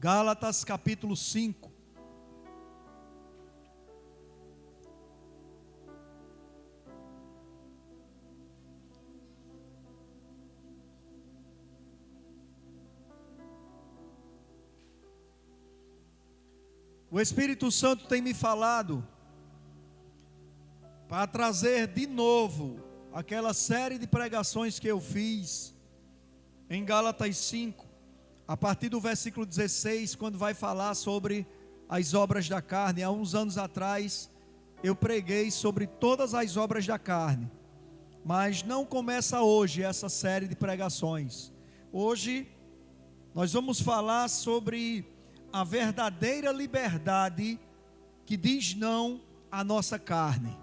Gálatas capítulo 5. O Espírito Santo tem me falado para trazer de novo aquela série de pregações que eu fiz em Gálatas 5, a partir do versículo 16, quando vai falar sobre as obras da carne. Há uns anos atrás eu preguei sobre todas as obras da carne, mas não começa hoje essa série de pregações. Hoje nós vamos falar sobre a verdadeira liberdade que diz não à nossa carne.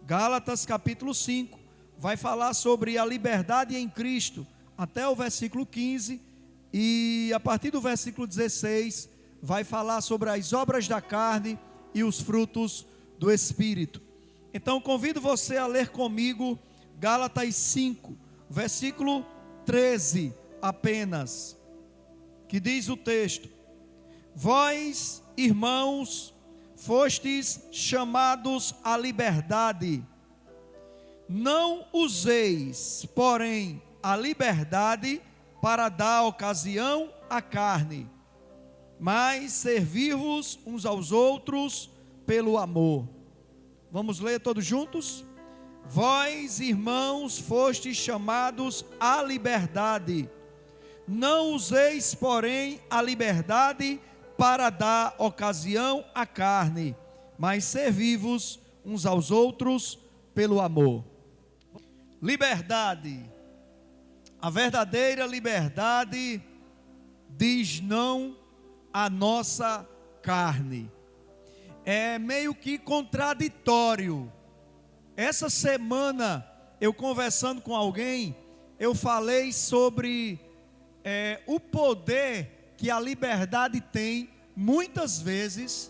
Gálatas capítulo 5 vai falar sobre a liberdade em Cristo até o versículo 15, e a partir do versículo 16 vai falar sobre as obras da carne e os frutos do Espírito. Então convido você a ler comigo Gálatas 5, versículo 13 apenas, que diz o texto: Vós, irmãos, fostes chamados à liberdade. Não useis, porém, a liberdade para dar ocasião à carne, mas servi-vos uns aos outros pelo amor. Vamos ler todos juntos? Vós, irmãos, fostes chamados à liberdade. Não useis, porém, a liberdade para dar ocasião à carne, mas servi-vos uns aos outros pelo amor. Liberdade. A verdadeira liberdade diz não à nossa carne. É meio que contraditório. Essa semana, eu conversando com alguém, eu falei sobre o poder que a liberdade tem, muitas vezes,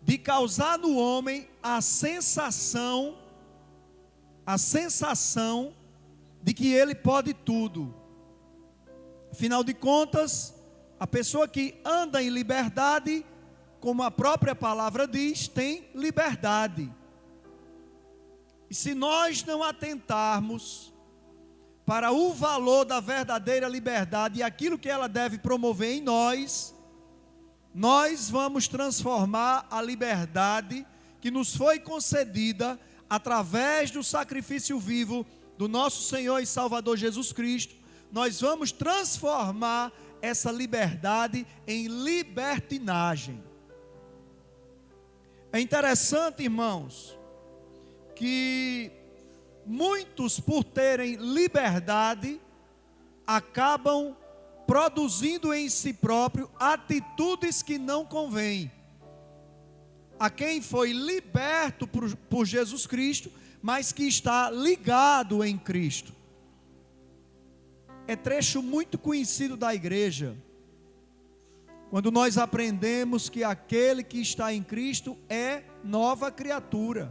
de causar no homem a sensação de que ele pode tudo. Afinal de contas, a pessoa que anda em liberdade, como a própria palavra diz, tem liberdade. E se nós não atentarmos para o valor da verdadeira liberdade e aquilo que ela deve promover em nós, nós vamos transformar a liberdade que nos foi concedida através do sacrifício vivo do nosso Senhor e Salvador Jesus Cristo. Nós vamos transformar essa liberdade em libertinagem. É interessante, irmãos, que muitos, por terem liberdade, acabam produzindo em si próprio atitudes que não convêm a quem foi liberto por Jesus Cristo, mas que está ligado em Cristo. É trecho muito conhecido da igreja, quando nós aprendemos que aquele que está em Cristo é nova criatura.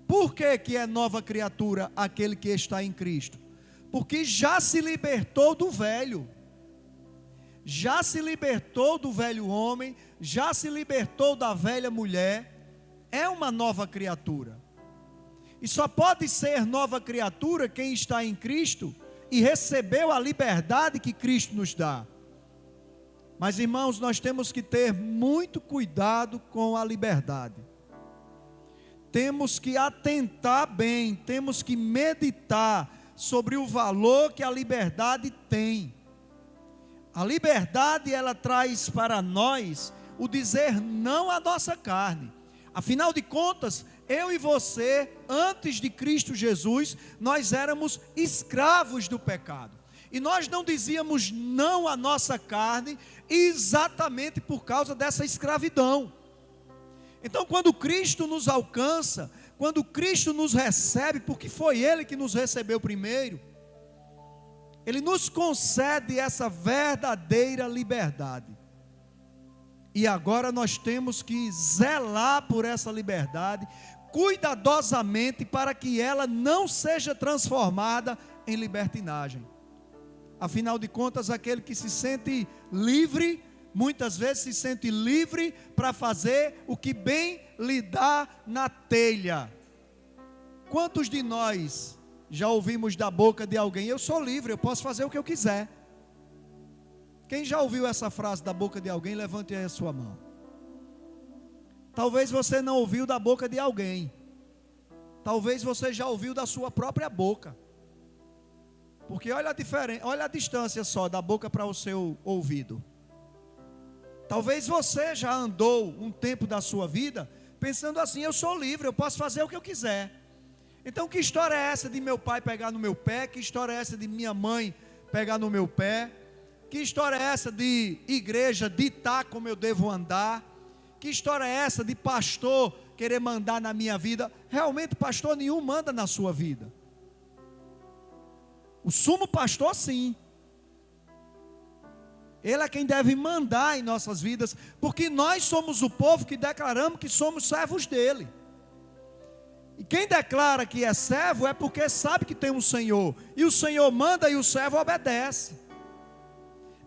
Por que é nova criatura aquele que está em Cristo? Porque já se libertou do velho. Já se libertou do velho homem, já se libertou da velha mulher, é uma nova criatura. E só pode ser nova criatura quem está em Cristo e recebeu a liberdade que Cristo nos dá. Mas, irmãos, nós temos que ter muito cuidado com a liberdade. Temos que atentar bem, temos que meditar sobre o valor que a liberdade tem. A liberdade, ela traz para nós o dizer não à nossa carne. Afinal de contas, eu e você, antes de Cristo Jesus, nós éramos escravos do pecado. E nós não dizíamos não à nossa carne exatamente por causa dessa escravidão. Então, quando Cristo nos alcança, quando Cristo nos recebe, porque foi Ele que nos recebeu primeiro, Ele nos concede essa verdadeira liberdade. E agora nós temos que zelar por essa liberdade, cuidadosamente, para que ela não seja transformada em libertinagem. Afinal de contas, aquele que se sente livre, muitas vezes se sente livre para fazer o que bem lhe dá na telha. Quantos de nós já ouvimos da boca de alguém: eu sou livre, eu posso fazer o que eu quiser? Quem já ouviu essa frase da boca de alguém, levante aí a sua mão. Talvez você não ouviu da boca de alguém. Talvez você já ouviu da sua própria boca. Porque olha a diferença, olha a distância só da boca para o seu ouvido. Talvez você já andou um tempo da sua vida pensando assim: eu sou livre, eu posso fazer o que eu quiser. Então que história é essa de meu pai pegar no meu pé? Que história é essa de minha mãe pegar no meu pé? Que história é essa de igreja ditar como eu devo andar? Que história é essa de pastor querer mandar na minha vida? Realmente pastor nenhum manda na sua vida. O sumo pastor sim. Ele é quem deve mandar em nossas vidas, porque nós somos o povo que declaramos que somos servos dele. E quem declara que é servo é porque sabe que tem um Senhor, e o Senhor manda e o servo obedece.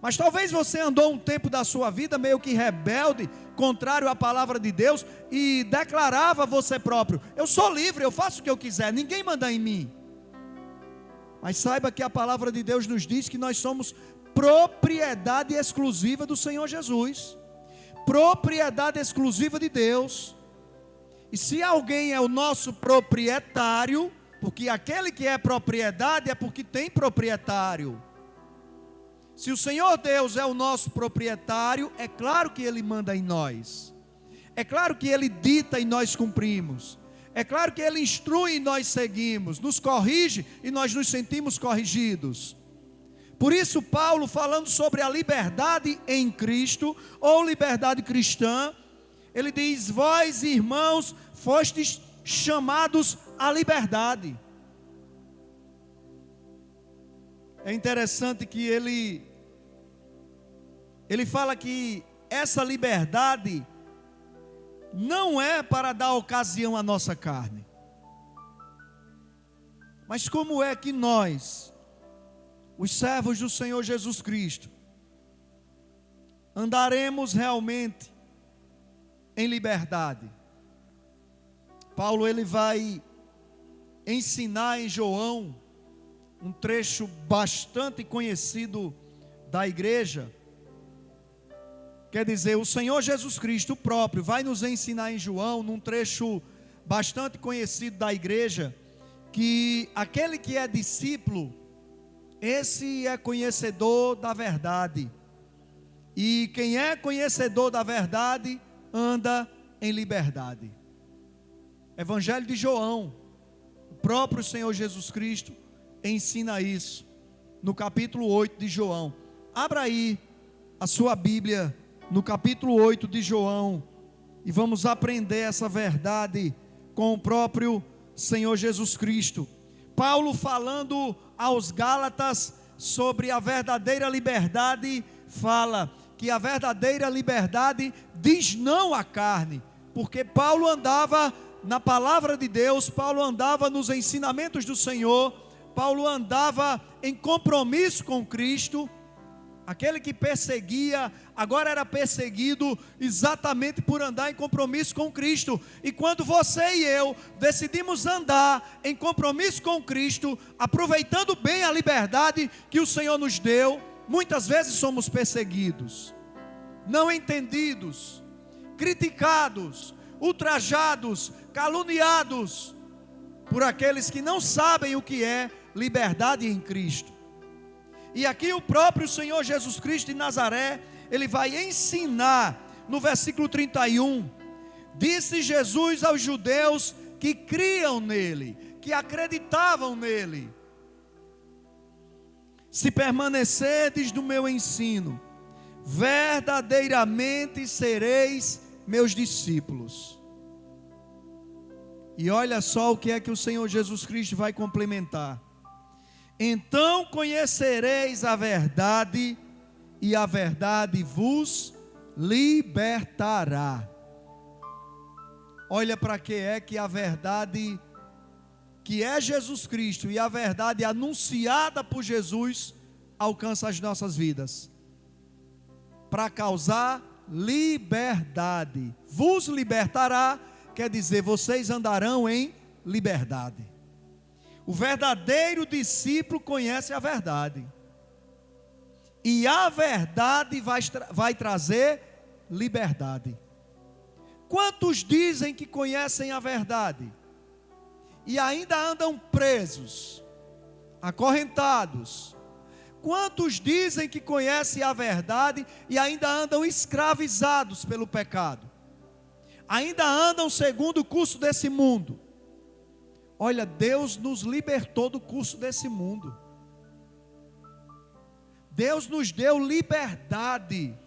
Mas talvez você andou um tempo da sua vida meio que rebelde, contrário à palavra de Deus, e declarava você próprio: eu sou livre, eu faço o que eu quiser, ninguém manda em mim. Mas saiba que a palavra de Deus nos diz que nós somos propriedade exclusiva do Senhor Jesus, propriedade exclusiva de Deus. E se alguém é o nosso proprietário, porque aquele que é propriedade é porque tem proprietário. Se o Senhor Deus é o nosso proprietário, é claro que Ele manda em nós, é claro que Ele dita e nós cumprimos, é claro que Ele instrui e nós seguimos, nos corrige e nós nos sentimos corrigidos. Por isso Paulo, falando sobre a liberdade em Cristo, ou liberdade cristã, ele diz: vós irmãos, fostes chamados à liberdade. É interessante que ele fala que essa liberdade não é para dar ocasião à nossa carne. Mas como é que nós, os servos do Senhor Jesus Cristo, andaremos realmente em liberdade? Paulo ele vai ensinar em João, um trecho bastante conhecido da igreja. Quer dizer, o Senhor Jesus Cristo próprio vai nos ensinar em João, num trecho bastante conhecido da igreja, que aquele que é discípulo, esse é conhecedor da verdade. E quem é conhecedor da verdade, anda em liberdade. Evangelho de João, o próprio Senhor Jesus Cristo ensina isso, no capítulo 8 de João. Abra aí a sua Bíblia, no capítulo 8 de João, e vamos aprender essa verdade com o próprio Senhor Jesus Cristo. Paulo falando aos Gálatas sobre a verdadeira liberdade, fala que a verdadeira liberdade diz não à carne, porque Paulo andava na palavra de Deus, Paulo andava nos ensinamentos do Senhor, Paulo andava em compromisso com Cristo. Aquele que perseguia, agora era perseguido exatamente por andar em compromisso com Cristo. E quando você e eu decidimos andar em compromisso com Cristo, aproveitando bem a liberdade que o Senhor nos deu, muitas vezes somos perseguidos, não entendidos, criticados, ultrajados, caluniados por aqueles que não sabem o que é liberdade em Cristo. E aqui o próprio Senhor Jesus Cristo de Nazaré, ele vai ensinar no versículo 31, disse Jesus aos judeus que criam nele, que acreditavam nele: se permanecerdes no meu ensino, verdadeiramente sereis meus discípulos. E olha só o que é que o Senhor Jesus Cristo vai complementar: então conhecereis a verdade, e a verdade vos libertará. Olha para que é que a verdade, que é Jesus Cristo, e a verdade anunciada por Jesus, alcança as nossas vidas. para causar liberdade. Vos libertará, quer dizer, vocês andarão em liberdade. O verdadeiro discípulo conhece a verdade. E a verdade vai trazer liberdade. Quantos dizem que conhecem a verdade e ainda andam presos, acorrentados? Quantos dizem que conhecem a verdade e ainda andam escravizados pelo pecado? Ainda andam segundo o curso desse mundo? Olha, Deus nos libertou do curso desse mundo. Deus nos deu liberdade.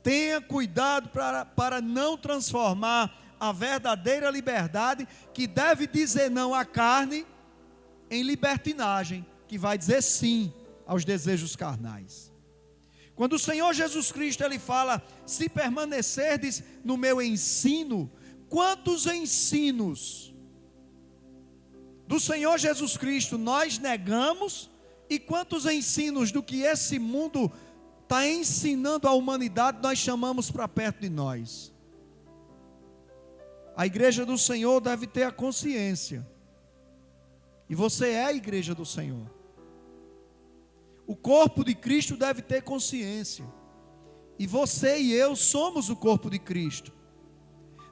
Tenha cuidado para não transformar a verdadeira liberdade, que deve dizer não à carne, em libertinagem, que vai dizer sim aos desejos carnais. Quando o Senhor Jesus Cristo ele fala: se permanecerdes no meu ensino, quantos ensinos do Senhor Jesus Cristo nós negamos, e quantos ensinos do que esse mundo está ensinando à humanidade nós chamamos para perto de nós? A igreja do Senhor deve ter a consciência, e você é a igreja do Senhor. O corpo de Cristo deve ter consciência, e você e eu somos o corpo de Cristo.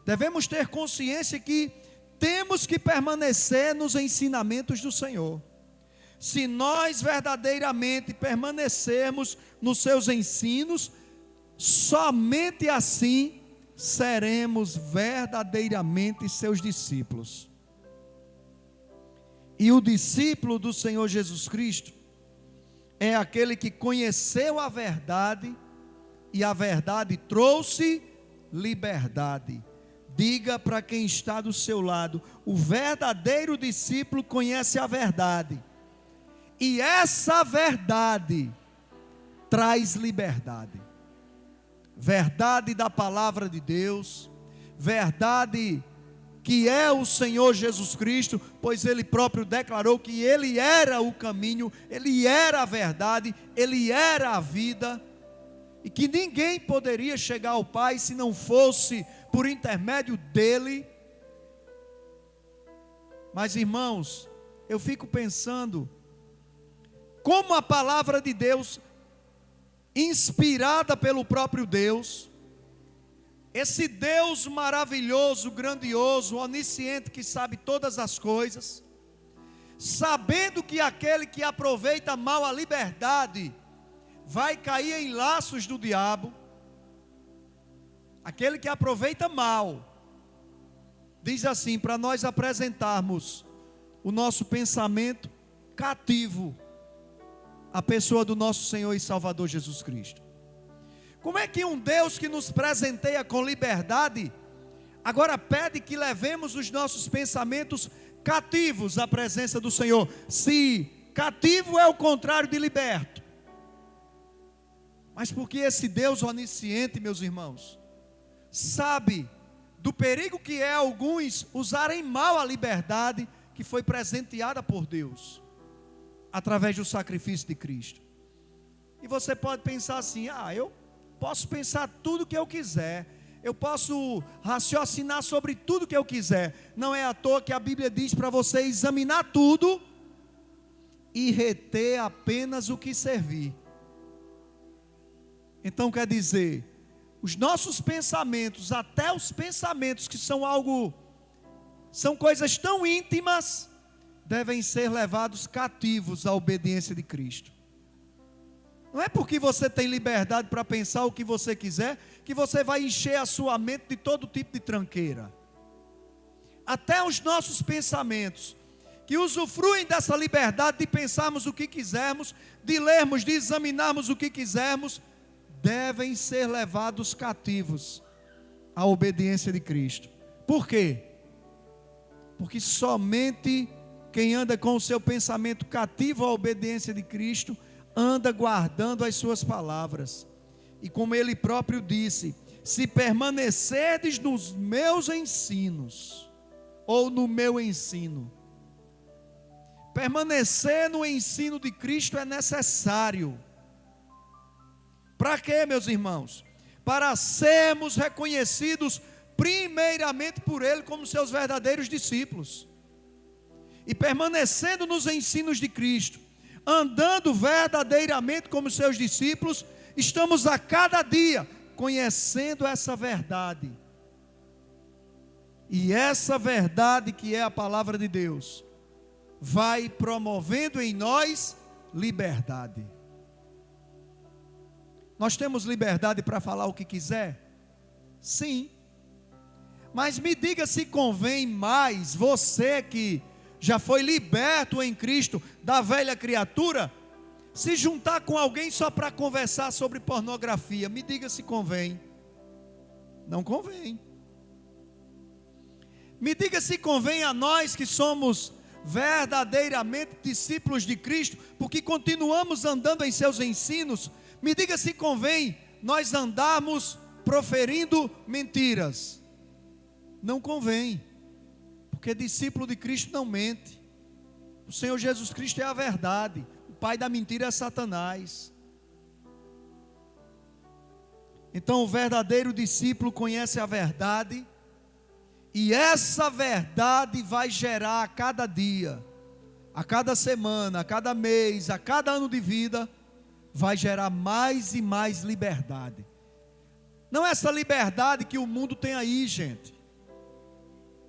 Devemos ter consciência que temos que permanecer nos ensinamentos do Senhor. Se nós verdadeiramente permanecermos nos seus ensinos, somente assim seremos verdadeiramente seus discípulos. E o discípulo do Senhor Jesus Cristo é aquele que conheceu a verdade, e a verdade trouxe liberdade. Diga para quem está do seu lado: o verdadeiro discípulo conhece a verdade, e essa verdade traz liberdade. Verdade da palavra de Deus, verdade que é o Senhor Jesus Cristo, pois Ele próprio declarou que Ele era o caminho, Ele era a verdade, Ele era a vida, e que ninguém poderia chegar ao Pai se não fosse por intermédio dEle. Mas irmãos, eu fico pensando, como a palavra de Deus, inspirada pelo próprio Deus, esse Deus maravilhoso, grandioso, onisciente, que sabe todas as coisas, sabendo que aquele que aproveita mal a liberdade vai cair em laços do diabo, aquele que aproveita mal, diz assim, para nós apresentarmos o nosso pensamento cativo à pessoa do nosso Senhor e Salvador Jesus Cristo. Como é que um Deus que nos presenteia com liberdade, agora pede que levemos os nossos pensamentos cativos à presença do Senhor? Se cativo é o contrário de liberto. Mas porque esse Deus onisciente, meus irmãos, sabe do perigo que é alguns usarem mal a liberdade que foi presenteada por Deus, através do sacrifício de Cristo. E você pode pensar assim: eu posso pensar tudo que eu quiser, eu posso raciocinar sobre tudo que eu quiser. Não é à toa que a Bíblia diz para você examinar tudo e reter apenas o que servir. Então quer dizer, os nossos pensamentos, até os pensamentos que são coisas tão íntimas, devem ser levados cativos à obediência de Cristo. Não é porque você tem liberdade para pensar o que você quiser, que você vai encher a sua mente de todo tipo de tranqueira. Até os nossos pensamentos, que usufruem dessa liberdade de pensarmos o que quisermos, de lermos, de examinarmos o que quisermos, devem ser levados cativos à obediência de Cristo. Por quê? Porque somente quem anda com o seu pensamento cativo à obediência de Cristo anda guardando as suas palavras. E como ele próprio disse: se permanecerdes nos meus ensinos, ou no meu ensino. Permanecer no ensino de Cristo é necessário Para quê, meus irmãos? Para sermos reconhecidos primeiramente por Ele como seus verdadeiros discípulos. E permanecendo nos ensinos de Cristo, andando verdadeiramente como seus discípulos, estamos a cada dia conhecendo essa verdade. E essa verdade, que é a palavra de Deus, vai promovendo em nós liberdade. Nós temos liberdade para falar o que quiser? Sim. Mas me diga se convém mais você que já foi liberto em Cristo da velha criatura, se juntar com alguém só para conversar sobre pornografia. Me diga se convém. Não convém. Me diga se convém a nós que somos verdadeiramente discípulos de Cristo, porque continuamos andando em seus ensinos. Me diga se convém nós andarmos proferindo mentiras. Não convém, porque discípulo de Cristo não mente. O Senhor Jesus Cristo é a verdade. O pai da mentira é Satanás. Então o verdadeiro discípulo conhece a verdade, e essa verdade vai gerar a cada dia, a cada semana, a cada mês, a cada ano de vida, vai gerar mais e mais liberdade. Não essa liberdade que o mundo tem aí, gente,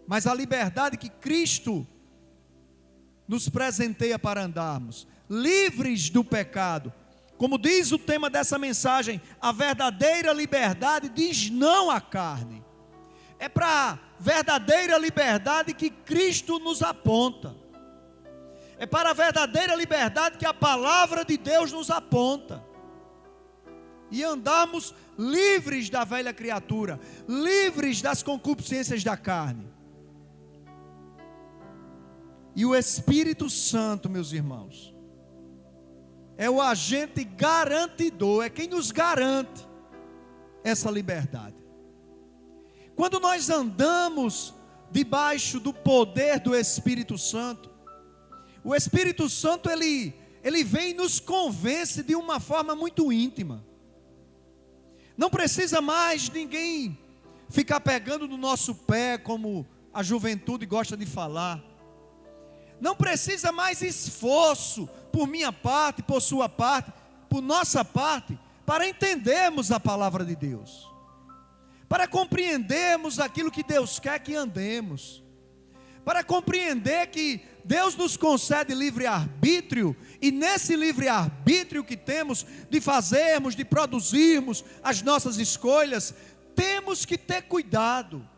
mas a liberdade que Cristo nos presenteia para andarmos livres do pecado. Como diz o tema dessa mensagem, a verdadeira liberdade diz não à carne. É para a verdadeira liberdade que Cristo nos aponta. É para a verdadeira liberdade que a palavra de Deus nos aponta. E andarmos livres da velha criatura, livres das concupiscências da carne. E o Espírito Santo, meus irmãos, é o agente garantidor, é quem nos garante essa liberdade. Quando nós andamos debaixo do poder do Espírito Santo, o Espírito Santo ele vem e nos convence de uma forma muito íntima. Não precisa mais ninguém ficar pegando no nosso pé, como a juventude gosta de falar. Não precisa mais esforço por minha parte, por sua parte, por nossa parte, para entendermos a palavra de Deus, para compreendermos aquilo que Deus quer que andemos, para compreender que Deus nos concede livre-arbítrio, e nesse livre-arbítrio que temos de fazermos, de produzirmos as nossas escolhas, temos que ter cuidado.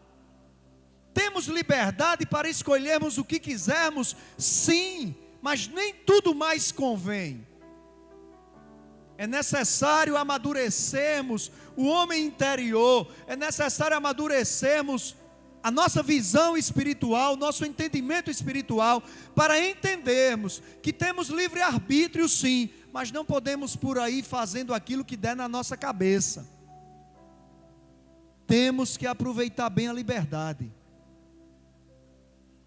Temos liberdade para escolhermos o que quisermos, sim, mas nem tudo mais convém. É necessário amadurecermos o homem interior, é necessário amadurecermos a nossa visão espiritual, nosso entendimento espiritual, para entendermos que temos livre-arbítrio sim, mas não podemos por aí fazendo aquilo que der na nossa cabeça. Temos que aproveitar bem a liberdade.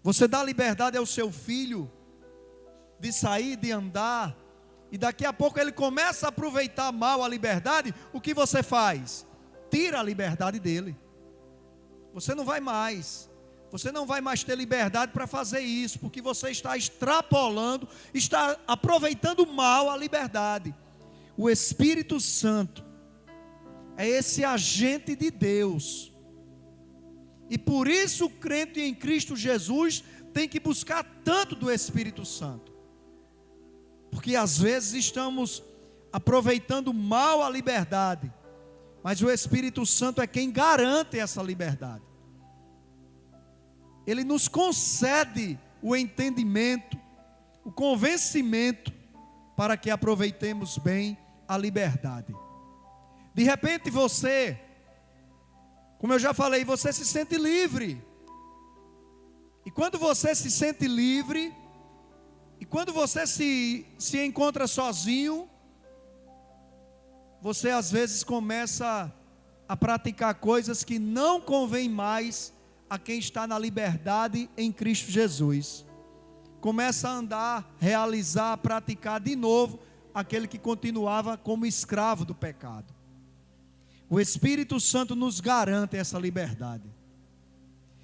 Você dá liberdade ao seu filho de sair, de andar, e daqui a pouco ele começa a aproveitar mal a liberdade. O que você faz? Tira a liberdade dele. Você não vai mais ter liberdade para fazer isso, porque você está extrapolando, está aproveitando mal a liberdade. O Espírito Santo é esse agente de Deus, e por isso o crente em Cristo Jesus tem que buscar tanto do Espírito Santo, porque às vezes estamos aproveitando mal a liberdade, mas o Espírito Santo é quem garante essa liberdade. Ele nos concede o entendimento, o convencimento, para que aproveitemos bem a liberdade. De repente você, como eu já falei, você se sente livre. E quando você se sente livre, e quando você se encontra sozinho, você às vezes começa a praticar coisas que não convém mais a quem está na liberdade em Cristo Jesus. Começa a andar, realizar, praticar de novo aquele que continuava como escravo do pecado. O Espírito Santo nos garante essa liberdade.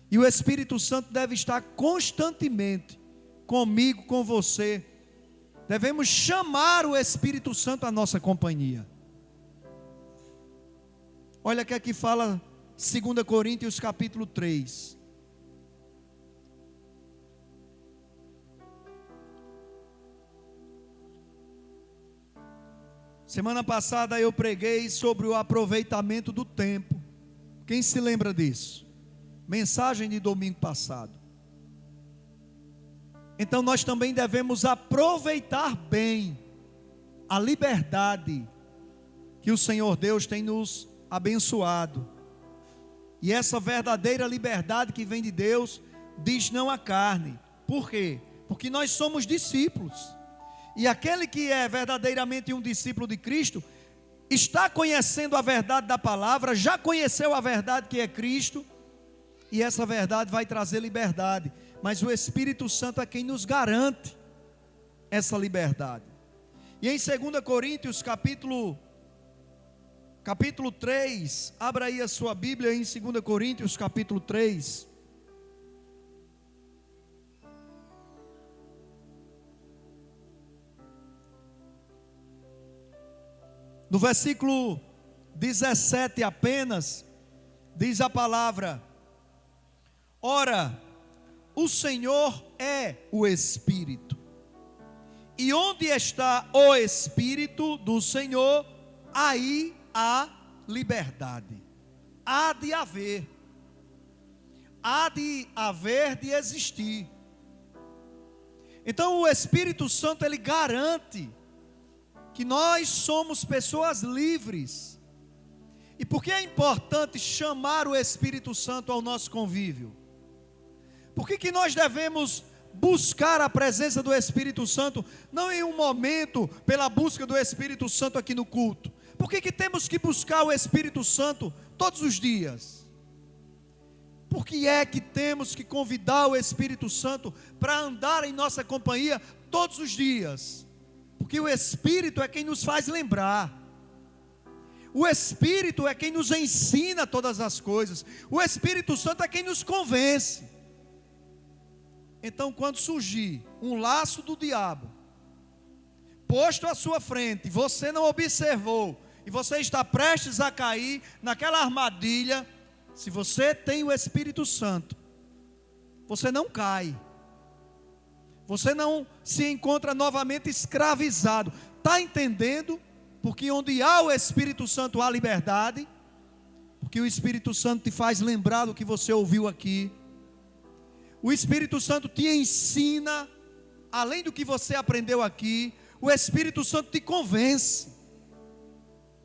E o Espírito Santo deve estar constantemente comigo, com você. Devemos chamar o Espírito Santo à nossa companhia. Olha que aqui fala 2 Coríntios capítulo 3. Semana passada eu preguei sobre o aproveitamento do tempo. Quem se lembra disso? Mensagem de domingo passado. Então nós também devemos aproveitar bem a liberdade que o Senhor Deus tem nos abençoado. E essa verdadeira liberdade que vem de Deus diz não à carne. Por quê? Porque nós somos discípulos. E aquele que é verdadeiramente um discípulo de Cristo está conhecendo a verdade da palavra, já conheceu a verdade que é Cristo, e essa verdade vai trazer liberdade. Mas o Espírito Santo é quem nos garante essa liberdade. E em 2 Coríntios capítulo 3, abra aí a sua Bíblia em 2 Coríntios capítulo 3. No versículo 17 apenas, diz a palavra: ora, o Senhor é o Espírito, e onde está o Espírito do Senhor, aí há liberdade. Há de haver de existir. Então o Espírito Santo, ele garante que nós somos pessoas livres. E por que é importante chamar o Espírito Santo ao nosso convívio? Por que nós devemos buscar a presença do Espírito Santo, não em um momento pela busca do Espírito Santo aqui no culto? Por que temos que buscar o Espírito Santo todos os dias? Por que é que temos que convidar o Espírito Santo para andar em nossa companhia todos os dias? Porque o Espírito é quem nos faz lembrar. O Espírito é quem nos ensina todas as coisas. O Espírito Santo é quem nos convence. Então, quando surgir um laço do diabo posto à sua frente, você não observou, e você está prestes a cair naquela armadilha, se você tem o Espírito Santo, você não cai. Você não se encontra novamente escravizado. Está entendendo? Porque onde há o Espírito Santo há liberdade. Porque o Espírito Santo te faz lembrar do que você ouviu aqui. O Espírito Santo te ensina, além do que você aprendeu aqui. O Espírito Santo te convence.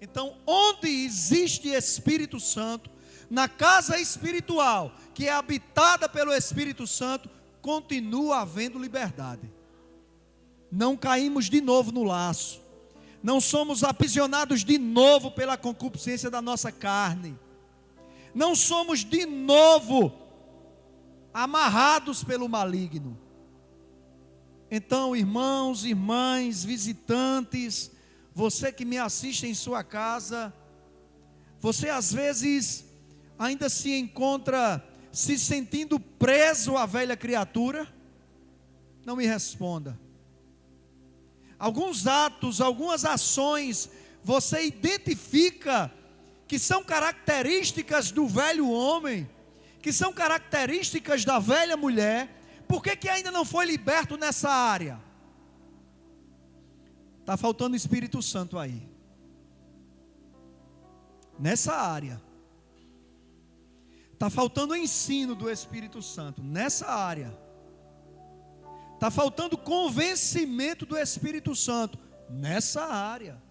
Então, onde existe Espírito Santo, na casa espiritual, que é habitada pelo Espírito Santo, continua havendo liberdade. Não caímos de novo no laço. Não somos aprisionados de novo pela concupiscência da nossa carne. Não somos de novo amarrados pelo maligno. Então, irmãos, irmãs, visitantes, você que me assiste em sua casa, você às vezes ainda se encontra se sentindo preso à velha criatura? Não me responda. Alguns atos, algumas ações, você identifica que são características do velho homem, que são características da velha mulher. Por que ainda não foi liberto nessa área? Está faltando o Espírito Santo aí. Nessa área. Está faltando o ensino do Espírito Santo nessa área. Está faltando convencimento do Espírito Santo nessa área.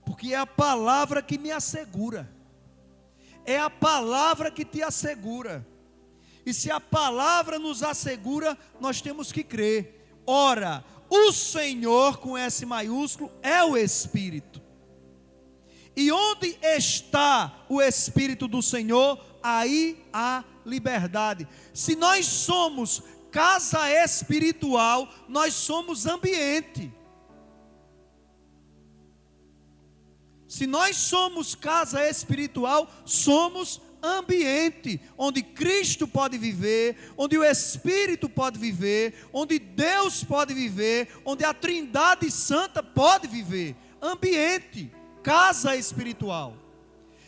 Porque é a palavra que me assegura. É a palavra que te assegura. E se a palavra nos assegura, nós temos que crer. Ora, o Senhor, com S maiúsculo, é o Espírito. E onde está o Espírito do Senhor, aí há liberdade. Se nós somos casa espiritual, nós somos ambiente. Se nós somos casa espiritual, somos ambiente onde Cristo pode viver, onde o Espírito pode viver, onde Deus pode viver, onde a Trindade Santa pode viver. Ambiente, casa espiritual.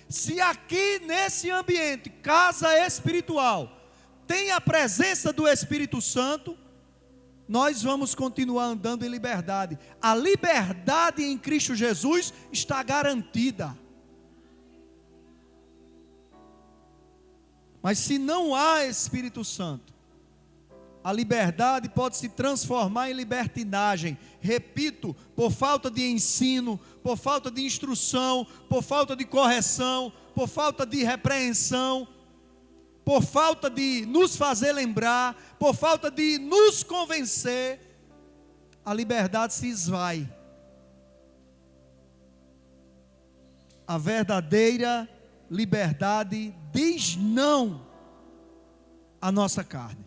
Se aqui nesse ambiente, casa espiritual, tem a presença do Espírito Santo, nós vamos continuar andando em liberdade. A liberdade em Cristo Jesus está garantida. Mas se não há Espírito Santo, a liberdade pode se transformar em libertinagem. Repito, por falta de ensino, por falta de instrução, por falta de correção, por falta de repreensão, por falta de nos fazer lembrar, por falta de nos convencer, a liberdade se esvai. A verdadeira liberdade diz não à nossa carne.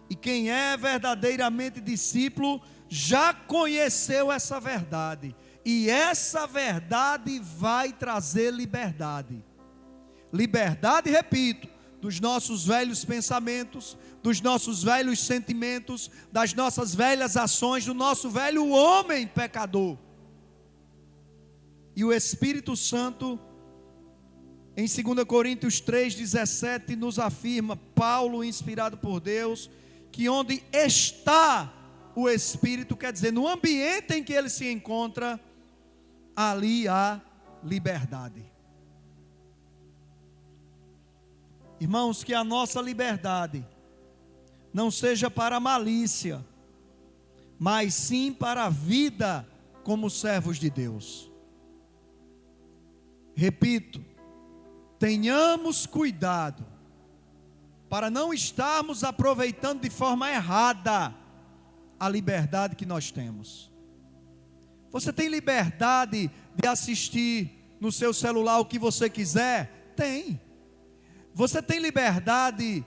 E quem é verdadeiramente discípulo já conheceu essa verdade. E essa verdade vai trazer liberdade. Liberdade, repito, dos nossos velhos pensamentos, dos nossos velhos sentimentos, das nossas velhas ações, do nosso velho homem pecador. E o Espírito Santo, em 2 Coríntios 3,17, nos afirma, Paulo, inspirado por Deus, que onde está o Espírito, quer dizer, no ambiente em que ele se encontra, ali há liberdade. Irmãos, que a nossa liberdade não seja para a malícia, mas sim para a vida como servos de Deus. Repito, tenhamos cuidado para não estarmos aproveitando de forma errada a liberdade que nós temos. Você tem liberdade de assistir no seu celular o que você quiser? Tem. Você tem liberdade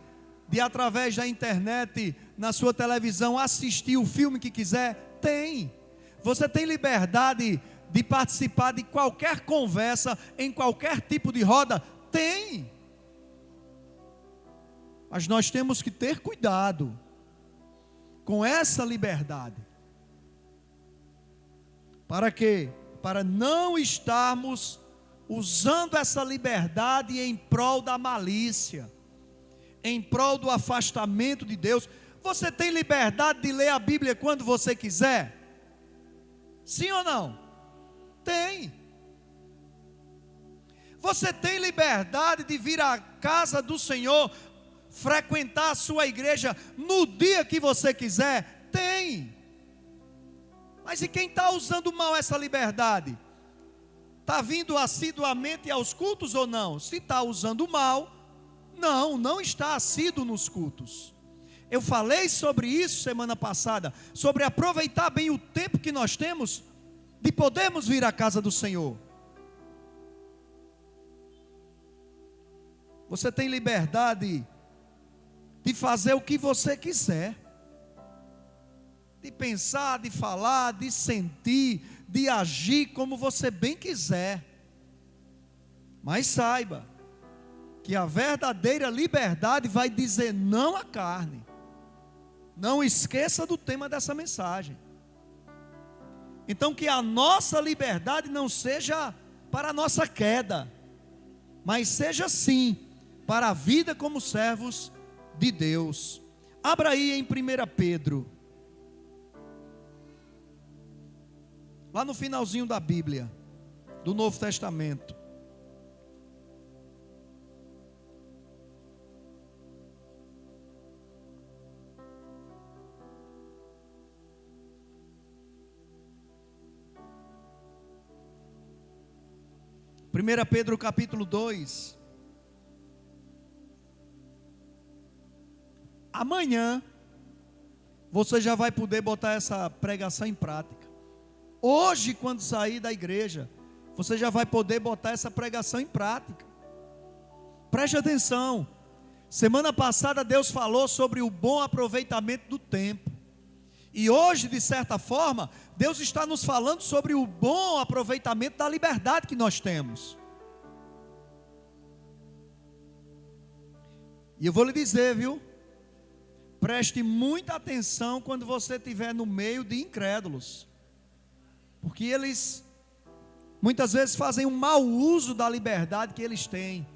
de, através da internet, na sua televisão, assistir o filme que quiser? Tem. Você tem liberdade de participar de qualquer conversa, em qualquer tipo de roda? Tem. Mas nós temos que ter cuidado com essa liberdade. Para quê? Para não estarmos usando essa liberdade em prol da malícia, em prol do afastamento de Deus. Você tem liberdade de ler a Bíblia quando você quiser? Sim ou não? Tem. Você tem liberdade de vir à casa do Senhor, frequentar a sua igreja no dia que você quiser? Tem. Mas e quem está usando mal essa liberdade? Está vindo assiduamente aos cultos ou não? Se está usando mal, não está assíduo nos cultos. Eu falei sobre isso semana passada, sobre aproveitar bem o tempo que nós temos de podermos vir à casa do Senhor. Você tem liberdade de fazer o que você quiser, de pensar, de falar, de sentir, de agir como você bem quiser. Mas saiba que a verdadeira liberdade vai dizer não à carne. Não esqueça do tema dessa mensagem. Então que a nossa liberdade não seja para a nossa queda, mas seja sim para a vida como servos de Deus. Abra aí em 1 Pedro, lá no finalzinho da Bíblia, do Novo Testamento. Primeira Pedro capítulo 2. Amanhã você já vai poder botar essa pregação em prática. Hoje, quando sair da igreja, você já vai poder botar essa pregação em prática. Preste atenção. Semana passada Deus falou sobre o bom aproveitamento do tempo. E hoje, de certa forma, Deus está nos falando sobre o bom aproveitamento da liberdade que nós temos. E eu vou lhe dizer, viu? Preste muita atenção quando você estiver no meio de incrédulos. Porque eles muitas vezes fazem um mau uso da liberdade que eles têm.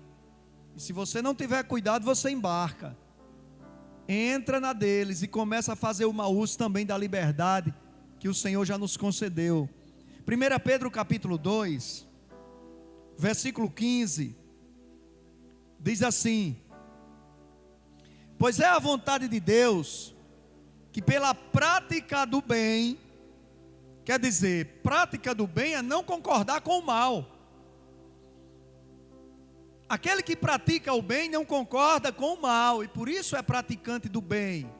E se você não tiver cuidado, você embarca. Entra na deles e começa a fazer o mau uso também da liberdade que o Senhor já nos concedeu. 1 Pedro capítulo 2, versículo 15, diz assim: pois é a vontade de Deus que pela prática do bem, quer dizer, prática do bem é não concordar com o mal. Aquele que pratica o bem não concorda com o mal, e por isso é praticante do bem.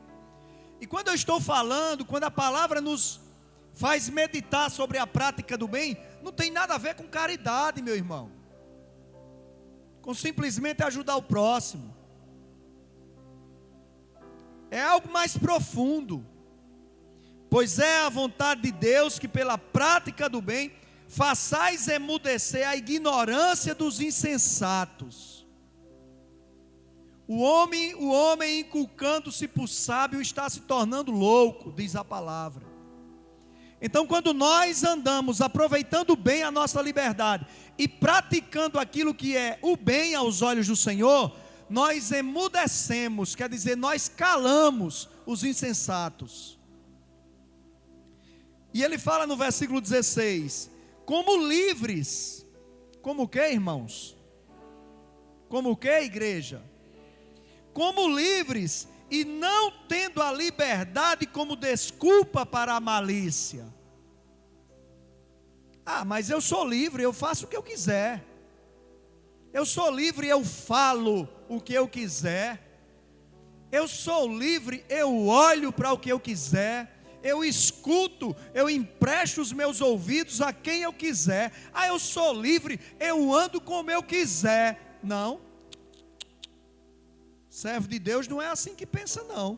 E quando eu estou falando, quando a palavra nos faz meditar sobre a prática do bem, não tem nada a ver com caridade, meu irmão, com simplesmente ajudar o próximo. É algo mais profundo. Pois é a vontade de Deus que pela prática do bem façais emudecer a ignorância dos insensatos. O homem inculcando-se por sábio está se tornando louco, diz a palavra. Então, quando nós andamos aproveitando bem a nossa liberdade e praticando aquilo que é o bem aos olhos do Senhor, nós emudecemos, quer dizer, nós calamos os insensatos. E ele fala no versículo 16: como livres, como o que, irmãos? Como o que, igreja? Como livres e não tendo a liberdade como desculpa para a malícia. Ah, mas eu sou livre, eu faço o que eu quiser. Eu sou livre, eu falo o que eu quiser. Eu sou livre, eu olho para o que eu quiser. Eu escuto, eu empresto os meus ouvidos a quem eu quiser. Ah, eu sou livre, eu ando como eu quiser. Não. Servo de Deus não é assim que pensa, não.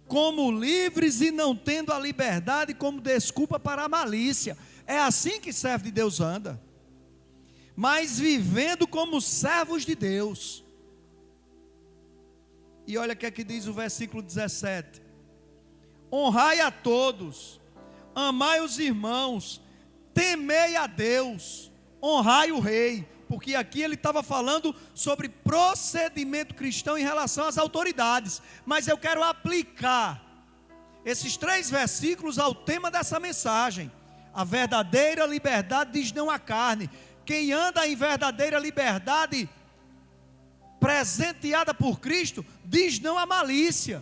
Como livres e não tendo a liberdade como desculpa para a malícia. É assim que servo de Deus anda. Mas vivendo como servos de Deus. E olha o que é que diz o versículo 17: honrai a todos, amai os irmãos, temei a Deus, honrai o rei. Porque aqui ele estava falando sobre procedimento cristão em relação às autoridades. Mas eu quero aplicar esses 3 versículos ao tema dessa mensagem. A verdadeira liberdade diz não à carne. Quem anda em verdadeira liberdade presenteada por Cristo, diz não à malícia,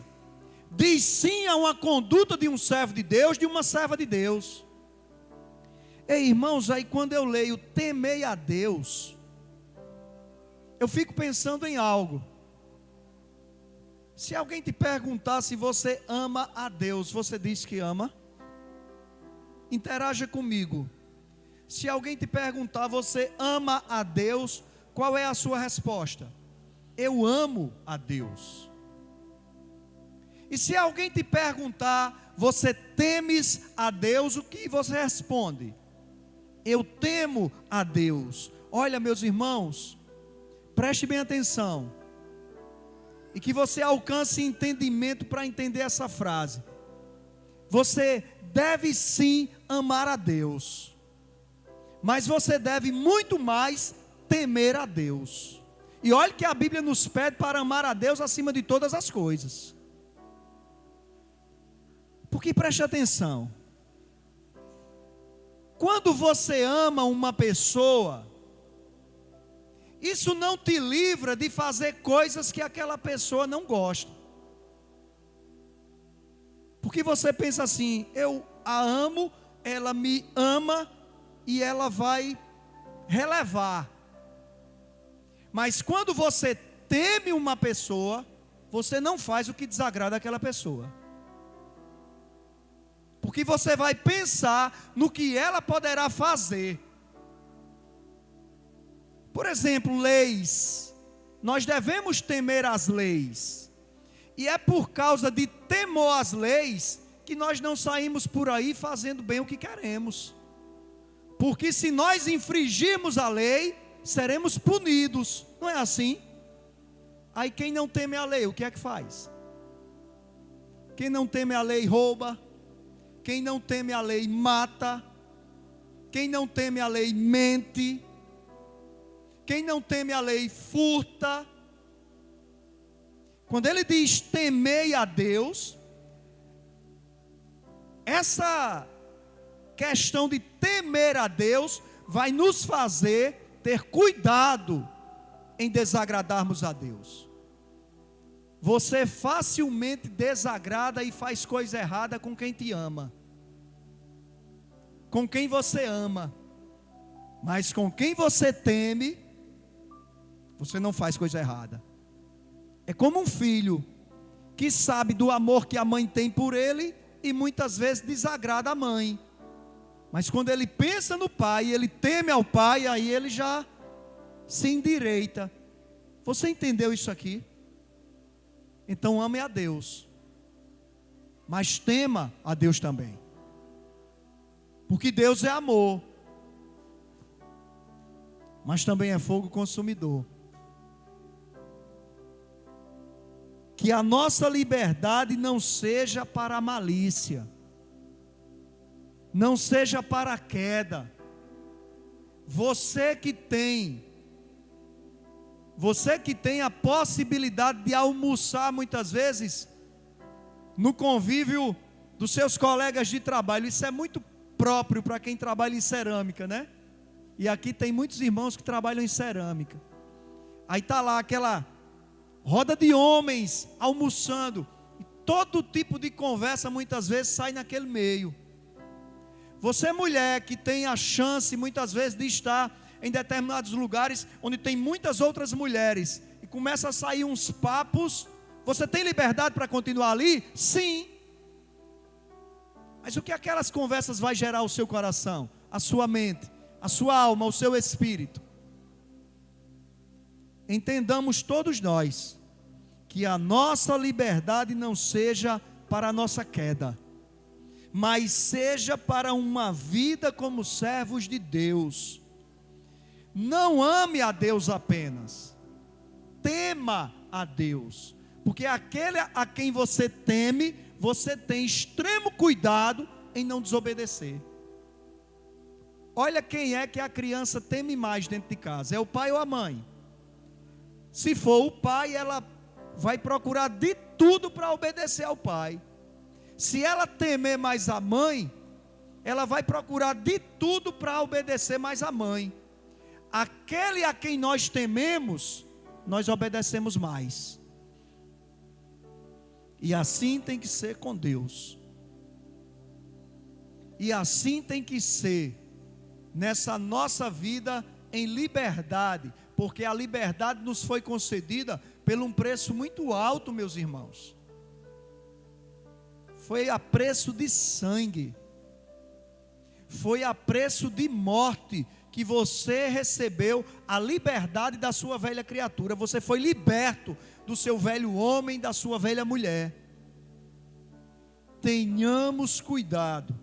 diz sim a uma conduta de um servo de Deus, de uma serva de Deus. Ei, irmãos, aí quando eu leio temei a Deus, eu fico pensando em algo. Se alguém te perguntar se você ama a Deus, você diz que ama? Interaja comigo. Se alguém te perguntar, você ama a Deus, qual é a sua resposta? Eu amo a Deus. E se alguém te perguntar, você temes a Deus, o que você responde? Eu temo a Deus. Olha, meus irmãos, preste bem atenção, e que você alcance entendimento para entender essa frase. Você deve sim amar a Deus, mas você deve muito mais temer a Deus. E olha que a Bíblia nos pede para amar a Deus acima de todas as coisas. Porque preste atenção, quando você ama uma pessoa, isso não te livra de fazer coisas que aquela pessoa não gosta. Porque você pensa assim, eu a amo, ela me ama e ela vai relevar. Mas quando você teme uma pessoa, você não faz o que desagrada aquela pessoa. Porque você vai pensar no que ela poderá fazer. Por exemplo, leis. Nós devemos temer as leis. E é por causa de temor às leis que nós não saímos por aí fazendo bem o que queremos. Porque se nós infringirmos a lei, seremos punidos. Não é assim? Aí quem não teme a lei, o que é que faz? Quem não teme a lei rouba. Quem não teme a lei mata. Quem não teme a lei mente. Quem não teme a lei furta. Quando ele diz temei a Deus, essa questão de temer a Deus vai nos fazer ter cuidado em desagradarmos a Deus. Você facilmente desagrada e faz coisa errada com quem te ama, com quem você ama, mas com quem você teme, você não faz coisa errada. É como um filho que sabe do amor que a mãe tem por ele e muitas vezes desagrada a mãe. Mas quando ele pensa no pai, ele teme ao pai, aí ele já se endireita. Você entendeu isso aqui? Então ame a Deus, mas tema a Deus também. Porque Deus é amor, mas também é fogo consumidor. Que a nossa liberdade não seja para a malícia, não seja para a queda. Você que tem a possibilidade de almoçar muitas vezes no convívio dos seus colegas de trabalho, isso é muito próprio para quem trabalha em cerâmica, né? E aqui tem muitos irmãos que trabalham em cerâmica. Aí está lá aquela roda de homens almoçando, e todo tipo de conversa muitas vezes sai naquele meio. Você mulher que tem a chance muitas vezes de estar em determinados lugares onde tem muitas outras mulheres e começa a sair uns papos, você tem liberdade para continuar ali? Sim. Mas o que aquelas conversas vai gerar ao seu coração, a sua mente, a sua alma, o seu espírito? Entendamos todos nós que a nossa liberdade não seja para a nossa queda, mas seja para uma vida como servos de Deus. Não ame a Deus apenas, tema a Deus, porque aquele a quem você teme, você tem extremo cuidado em não desobedecer. Olha quem é que a criança teme mais dentro de casa, é o pai ou a mãe? Se for o pai, ela vai procurar de tudo para obedecer ao pai. Se ela temer mais a mãe, ela vai procurar de tudo para obedecer mais a mãe. Aquele a quem nós tememos, nós obedecemos mais. E assim tem que ser com Deus. E assim tem que ser nessa nossa vida em liberdade, porque a liberdade nos foi concedida por um preço muito alto, meus irmãos. Foi a preço de sangue, foi a preço de morte que você recebeu a liberdade da sua velha criatura. Você foi liberto do seu velho homem, da sua velha mulher. Tenhamos cuidado,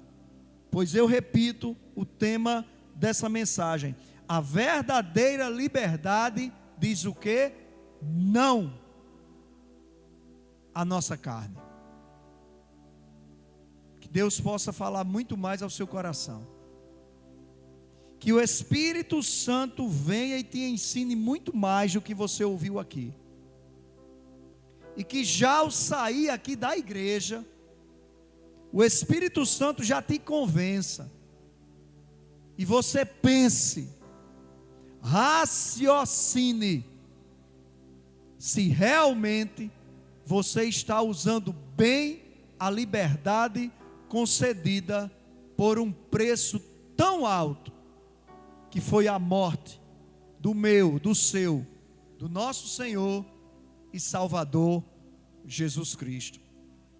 pois eu repito o tema dessa mensagem: a verdadeira liberdade diz o quê? Não à nossa carne. Que Deus possa falar muito mais ao seu coração. Que o Espírito Santo venha e te ensine muito mais do que você ouviu aqui. E que já ao sair aqui da igreja, o Espírito Santo já te convença. E você pense, raciocine, se realmente você está usando bem a liberdade concedida por um preço tão alto, que foi a morte do meu, do seu, do nosso Senhor e Salvador Jesus Cristo.